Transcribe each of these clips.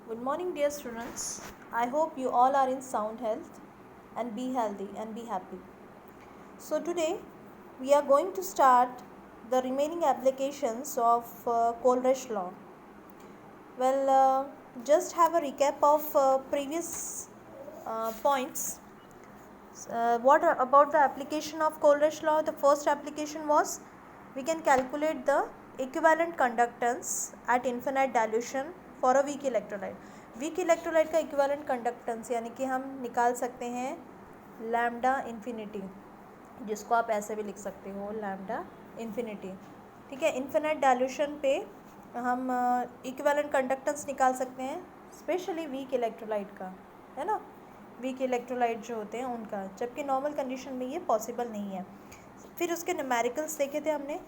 Good morning, dear students. I hope you all are in sound health and be healthy and be happy. So, today we are going to start the remaining applications of Coleridge law. Well, just have a recap of previous points. What about the application of Coleridge law? The first application was we can calculate the equivalent conductance at infinite dilution for a weak electrolyte. Weak electrolyte का equivalent conductance यानी कि हम निकाल सकते हैं lambda infinity, जिसको आप ऐसे भी लिख सकते हो लैम्डा इन्फिनिटी. ठीक है, इन्फिनिट डाइल्यूशन पे हम इक्विवेलेंट कंडक्टेंस निकाल सकते हैं, स्पेशली वीक इलेक्ट्रोलाइट का, है ना. वीक इलेक्ट्रोलाइट जो होते हैं उनका, जबकि नॉर्मल कंडीशन में ये पॉसिबल नहीं है. फिर उसके न्यूमेरिकल्स देखे थे हमने.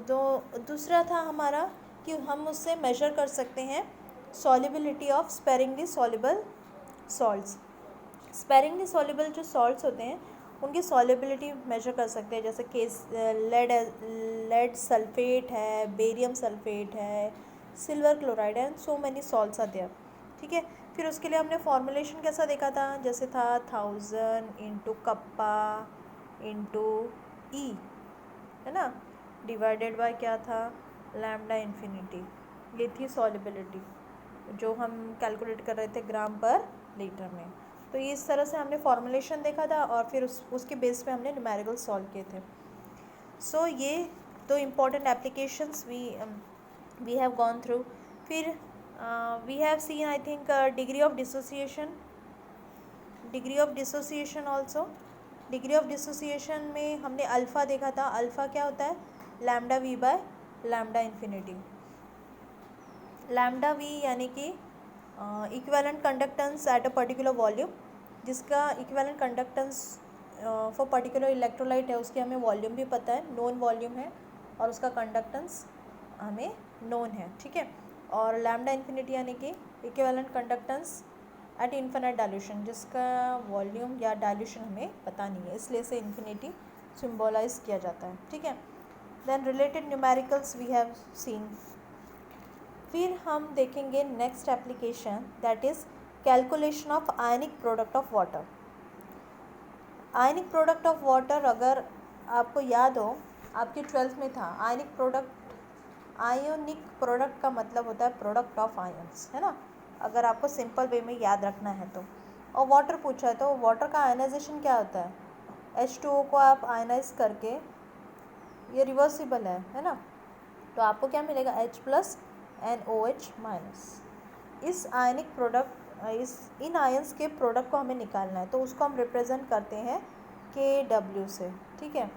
तो दूसरा था हमारा कि हम उससे मेजर कर सकते हैं solubility of sparingly soluble salts. Sparingly soluble जो सॉल्ट्स होते हैं उनकी सॉल्युबिलिटी मेजर कर सकते हैं, जैसे केस लेड सल्फेट है, बेरियम सल्फेट है, silver chloride and so many salts are there. ठीक है, फिर उसके लिए हमने फॉर्मुलेशन कैसा देखा था, जैसे था 1000 इंटू कप्पा इंटू ई, है ना, डिवाइडेड बाय क्या था, लैम्डा इन्फिनिटी. ये थी सॉल्युबिलिटी जो हम कैलकुलेट कर रहे थे ग्राम पर लीटर में. तो ये इस तरह से हमने फॉर्मुलेशन देखा था और फिर उसके बेस पे हमने न्यूमेरिकल सॉल्व किए थे. सो ये दो important applications we have gone through. फिर we have seen I think degree of dissociation also. Degree of dissociation में हमने अल्फ़ा देखा था. अल्फ़ा क्या होता है, lambda v by lambda infinity. Lambda v यानी कि equivalent conductance at a particular volume, जिसका equivalent conductance for particular electrolyte है उसकी हमें वॉल्यूम भी पता है, नोन वॉल्यूम है, और उसका कंडक्टेंस हमें नोन है. ठीक है, और लैम्डा इन्फिनिटी यानी कि equivalent conductance at infinite dilution, जिसका वॉल्यूम या डाइल्यूशन हमें पता नहीं है, इसलिए से इन्फिनिटी सिम्बोलाइज किया जाता है. ठीक है, then related numericals we have seen. फिर हम देखेंगे next application, that is calculation of ionic product of water. Ionic product of water, अगर आपको याद हो आपके 12th में था आयनिक प्रोडक्ट का मतलब होता है प्रोडक्ट ऑफ आयन्स, है ना, अगर आपको सिंपल वे में याद रखना है तो. और वाटर पूछा है तो वाटर का आयनाइजेशन क्या होता है, H2O को आप आयनाइज करके, ये रिवर्सिबल है ना, तो आपको क्या मिलेगा, H+ NOH-. इस आयनिक प्रोडक्ट इन आयंस के प्रोडक्ट को हमें निकालना है, तो उसको हम रिप्रेजेंट करते हैं KW से. ठीक है,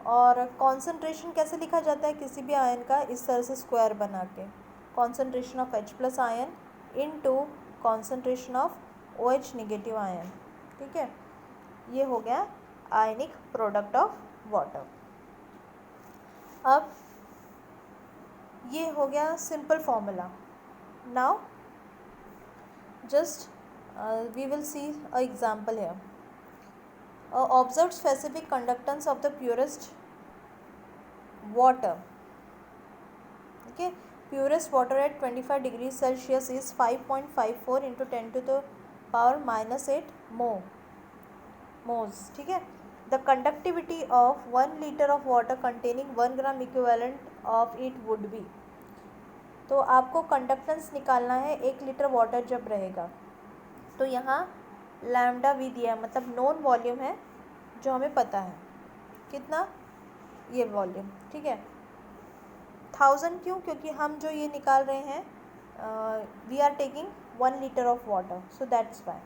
और कॉन्सेंट्रेशन कैसे लिखा जाता है किसी भी आयन का, इस तरह से स्क्वायर बना के, concentration of H+ ion into concentration of OH negative ion. ठीक है, ये हो गया आयनिक प्रोडक्ट ऑफ वाटर. अब ये हो गया simple formula. Now just we will see a example है. Observe specific conductance of the purest water. Okay, purest water at 25 degree Celsius is 5.54 into 10⁻⁻8 moles. ठीक है, the conductivity of 1 litre of water containing 1 gram equivalent of it would be. तो आपको conductance निकालना है 1 litre water जब रहेगा, तो यहाँ लैम्डा वी दिया है, मतलब नॉन वॉल्यूम है जो हमें पता है कितना, ये वॉल्यूम. ठीक है, 1000 क्यों, क्योंकि हम जो ये निकाल रहे हैं we are taking 1 litre of water, so that's why.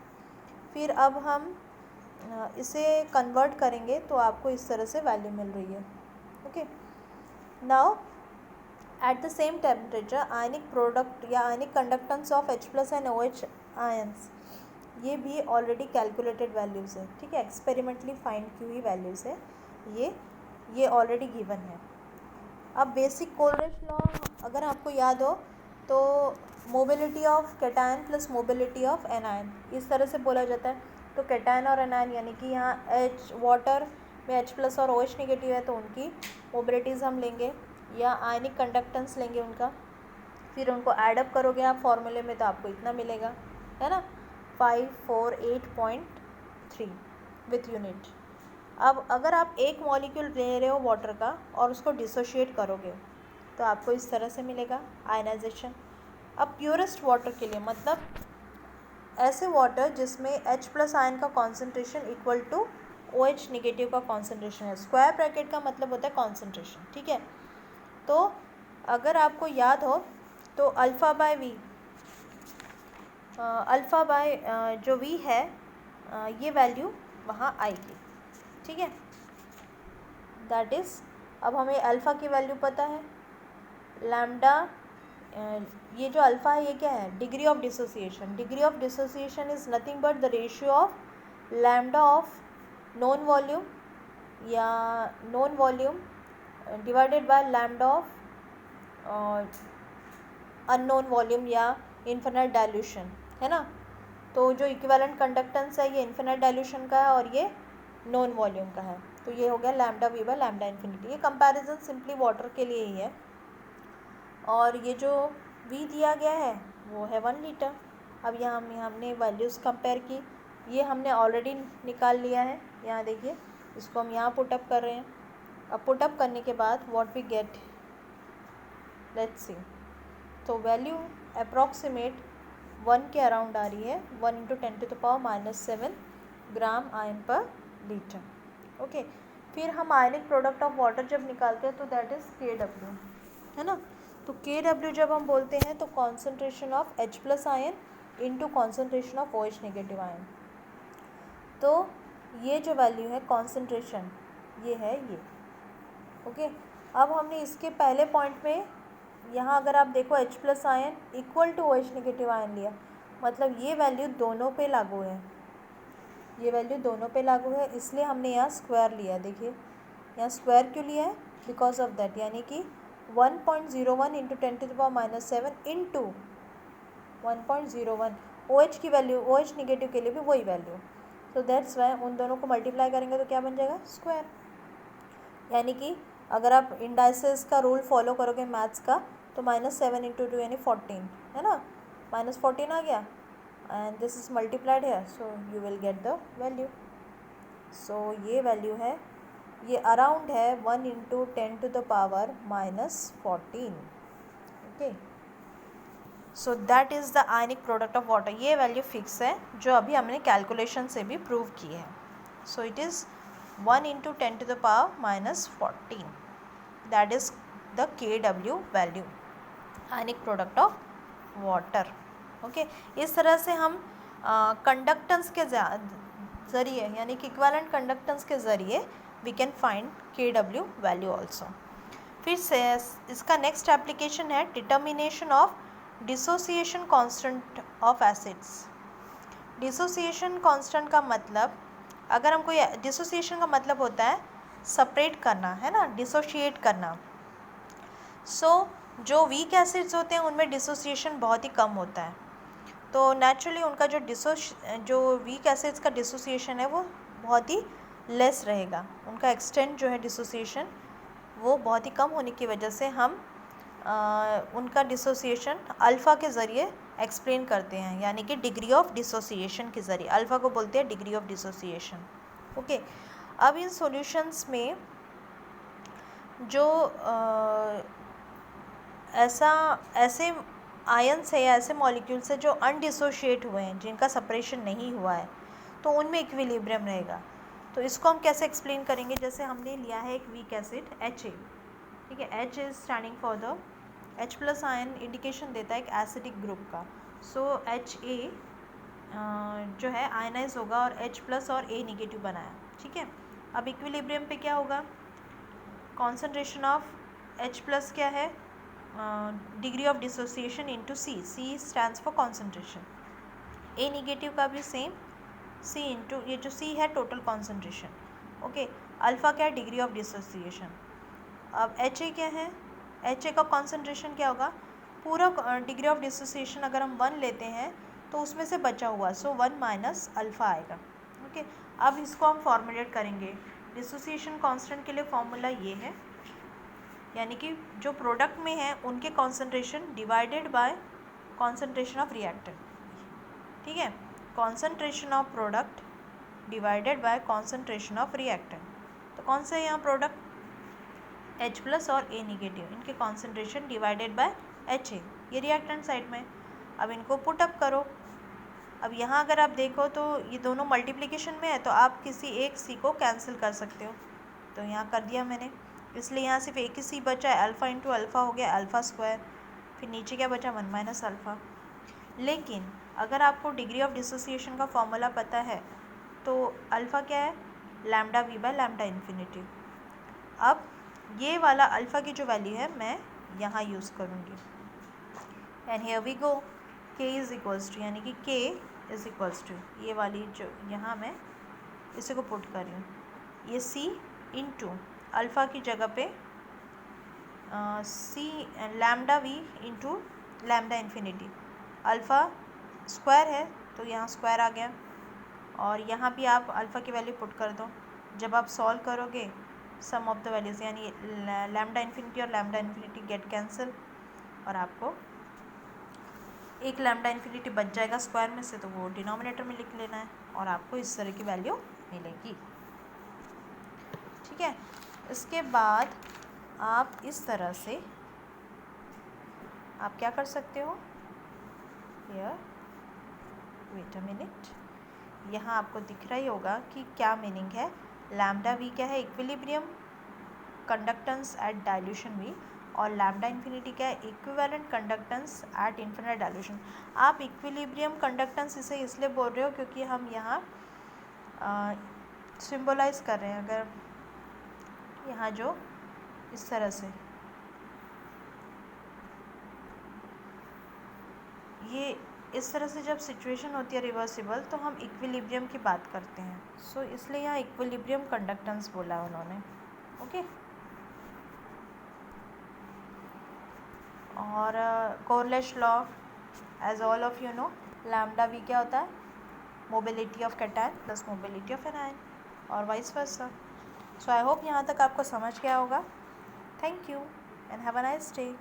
फिर अब हम इसे कन्वर्ट करेंगे तो आपको इस तरह से वैल्यू मिल रही है. Okay, now at the same temperature ionic product या ionic conductance of H+ and OH ions, ये भी ऑलरेडी कैलकुलेटेड वैल्यूज़ है. ठीक है, एक्सपेरिमेंटली फाइंड की हुई वैल्यूज़ है, ये ऑलरेडी गिवन है. अब बेसिक कोलरिज लॉ अगर आपको याद हो तो mobility of cation plus mobility of anion इस तरह से बोला जाता है. तो कैटायन और एनायन यानी कि यहाँ वाटर में H+ और OH नेगेटिव है तो उनकी मोबिलिटीज़ हम लेंगे, या आयनिक कंडक्टेंस लेंगे उनका. फिर उनको ऐडअप करोगे आप फॉर्मूले में तो आपको इतना मिलेगा, है ना, 548.3 विथ यूनिट। अब अगर आप एक मॉलिक्यूल ले रहे हो वाटर का और उसको डिसोशिएट करोगे तो आपको इस तरह से मिलेगा आयनाइजेशन। अब प्योरेस्ट वाटर के लिए मतलब ऐसे वाटर जिसमें H+ आयन का concentration equal to OH negative का कॉन्सेंट्रेशन है। स्क्वायर ब्रैकेट का मतलब होता है कॉन्सेंट्रेशन, ठीक है। तो अगर आपको याद हो तो अल्फ़ा बाय जो V है ये वैल्यू वहाँ आएगी, ठीक है। दैट इज़ अब हमें अल्फ़ा की वैल्यू पता है, लैम्डा, ये जो अल्फ़ा है ये क्या है, degree of dissociation. Degree of dissociation is nothing but the ratio of lambda of known volume या known volume divided by lambda of unknown volume या इन्फिनिट डाइल्यूशन, है ना। तो जो इक्विवेलेंट कंडक्टेंस है ये इन्फिनिट डाइल्यूशन का है और ये नॉन वॉल्यूम का है। तो ये हो गया lambda V bye lambda infinity. ये कंपैरिजन सिंपली वाटर के लिए ही है। और ये जो V दिया गया है वो है 1 लीटर। अब यहाँ हमने वैल्यूज़ कंपेयर की, ये हमने ऑलरेडी निकाल लिया है। यहाँ देखिए, इसको हम यहाँ पुटअप कर रहे हैं। अब पुटअप करने के बाद what we get, let's see. तो वैल्यू अप्रॉक्सीमेट 1 के अराउंड आ रही है, 1 × 10⁻⁻7 ग्राम आयन पर लीटर। ओके, फिर हम आयनिक प्रोडक्ट ऑफ वाटर जब निकालते हैं तो दैट इज़ KW, है ना। तो KW जब हम बोलते हैं तो concentration of H+ ion into concentration of OH negative ion. तो ये जो वैल्यू है कॉन्सेंट्रेशन ये है ये। ओके, अब हमने इसके पहले पॉइंट में यहाँ अगर आप देखो H+ ion equal to OH negative ion लिया, मतलब ये वैल्यू दोनों पे लागू है, ये वैल्यू दोनों पे लागू है, इसलिए हमने यहाँ स्क्वायर लिया। देखिए यहाँ स्क्वायर क्यों लिया है, बिकॉज ऑफ दैट, यानी कि 1.01 × 10⁻⁻7 इंटू 1.01 OH की वैल्यू, OH नेगेटिव के लिए भी वही वैल्यू, तो दैट्स वाई उन दोनों को मल्टीप्लाई करेंगे तो क्या बन जाएगा, स्क्वायर। यानी कि अगर आप इंडाइसेस का रूल फॉलो करोगे मैथ्स का तो -7 × 2 यानी 14, है ना, -14 आ गया एंड दिस इज मल्टीप्लाइड है, so you will get the value. So ये वैल्यू है, ये अराउंड है 1 × 10⁻⁻14। Okay, so that is the ionic product of water. ये वैल्यू फिक्स है जो अभी हमने कैलकुलेशन से भी प्रूव की है। So it is 1 × 10⁻⁻14, that is the KW value, ionic product of water. Okay, इस तरह से हम कंडक्टेंस के ज़रिए यानी कि इक्विवेलेंट कंडक्टेंस के ज़रिए we can find KW value also. फिर से इसका नेक्स्ट एप्लीकेशन है determination of dissociation constant of acids. Dissociation constant का मतलब, अगर हमको डिसोसिएशन का मतलब होता है सेपरेट करना, है ना, डिसोशिएट करना। सो जो वीक एसिड्स होते हैं उनमें डिसोसिएशन बहुत ही कम होता है, तो नेचुरली उनका जो वीक एसिड्स का डिसोसिएशन है वो बहुत ही लेस रहेगा, उनका एक्सटेंट जो है डिसोसिएशन वो बहुत ही कम होने की वजह से हम उनका डिसोसिएशन अल्फ़ा के ज़रिए एक्सप्लेन करते हैं, यानी कि डिग्री ऑफ डिसोसिएशन के ज़रिए। अल्फ़ा को बोलते हैं डिग्री ऑफ डिसोसिएशन। ओके, अब इन सॉल्यूशंस में जो ऐसे आयन्स है या ऐसे मॉलिक्यूल्स है जो अनडिसोशिएट हुए हैं, जिनका सेपरेशन नहीं हुआ है, तो उनमें इक्विलिब्रियम रहेगा। तो इसको हम कैसे एक्सप्लेन करेंगे, जैसे हमने लिया है एक वीक एसिड HA, ठीक है, H is standing for the H+ ion indication देता है एक एसिडिक ग्रुप का। सो HA जो है आयनाइज होगा और H+ और A नेगेटिव बनाया, ठीक है। अब इक्विलिब्रियम पे क्या होगा, कॉन्सेंट्रेशन ऑफ H+ क्या है, degree of dissociation into C stands for concentration. A negative का भी सेम, C इंटू ये जो C है टोटल कॉन्सेंट्रेशन। ओके, अल्फ़ा क्या है, डिग्री ऑफ डिसोसिएशन। अब HA क्या है, HA का कॉन्सेंट्रेशन क्या होगा, पूरा डिग्री ऑफ डिसोसिएशन अगर हम 1 लेते हैं तो उसमें से बचा हुआ, सो 1 माइनस अल्फ़ा आएगा। ओके, अब इसको हम फॉर्मुलेट करेंगे। डिसोसिएशन कांस्टेंट के लिए फॉर्मूला ये है, यानी कि जो प्रोडक्ट में है उनके concentration divided by concentration of reactant, ठीक है, concentration of product divided by concentration of reactant. तो कौन सा है यहाँ प्रोडक्ट, H+ और A नेगेटिव, इनके कॉन्सेंट्रेशन डिवाइडेड बाय HA, ये रिएक्टेंट साइड में। अब इनको पुट अप करो। अब यहाँ अगर आप देखो तो ये दोनों मल्टीप्लिकेशन में है, तो आप किसी एक C को कैंसिल कर सकते हो, तो यहाँ कर दिया मैंने, इसलिए यहाँ सिर्फ एक ही C बचा है, अल्फ़ा इंटू अल्फ़ा हो गया अल्फ़ा स्क्वायर, फिर नीचे क्या बचा 1 माइनस अल्फ़ा। लेकिन अगर आपको डिग्री ऑफ डिसोसिएशन का फॉर्मूला पता है तो अल्फ़ा क्या है, lambda V bye lambda infinity. अब ये वाला अल्फ़ा की जो वैल्यू है मैं यहाँ यूज़ करूँगी, and here we go, K is equals to, यानी कि K इज़ इक्वल्स टू ये वाली जो यहाँ मैं इसी को पुट कर रही हूँ, ये C इंटू अल्फ़ा की जगह पे C lambda V into lambda infinity, alpha square है तो यहाँ स्क्वायर आ गया, और यहाँ भी आप अल्फ़ा की वैल्यू पुट कर दो। जब आप सॉल्व करोगे सम ऑफ द वैल्यूज़, यानी लैम्डा इन्फिनिटी और लैम्डा इन्फिनिटी गेट कैंसिल, और आपको एक लैम्डा इन्फिनिटी बच जाएगा स्क्वायर में से, तो वो डिनोमिनेटर में लिख लेना है और आपको इस तरह की वैल्यू मिलेगी, ठीक है। इसके बाद आप इस तरह से आप क्या कर सकते हो, हियर वेट अ मिनट, यहाँ आपको दिख रहा ही होगा कि क्या मीनिंग है। लैम्डा वी क्या है, equilibrium conductance at dilution V, और लैम्डा इन्फिनिटी क्या है, equivalent conductance at infinite dilution. आप इक्विलिब्रियम कंडक्टेंस इसे इसलिए बोल रहे हो क्योंकि हम यहाँ सिम्बोलाइज कर रहे हैं। अगर यहाँ जो इस तरह से ये इस तरह से जब सिचुएशन होती है रिवर्सिबल, तो हम इक्विलिब्रियम की बात करते हैं, सो इसलिए यहाँ इक्विलिब्रियम कंडक्टेंस बोला उन्होंने, ओके। और Kohlrausch law, as all of you know, lambda V क्या होता है, mobility of cation plus mobility of anion, और vice versa. So I hope यहाँ तक आपको समझ गया होगा। Thank you and have a nice day.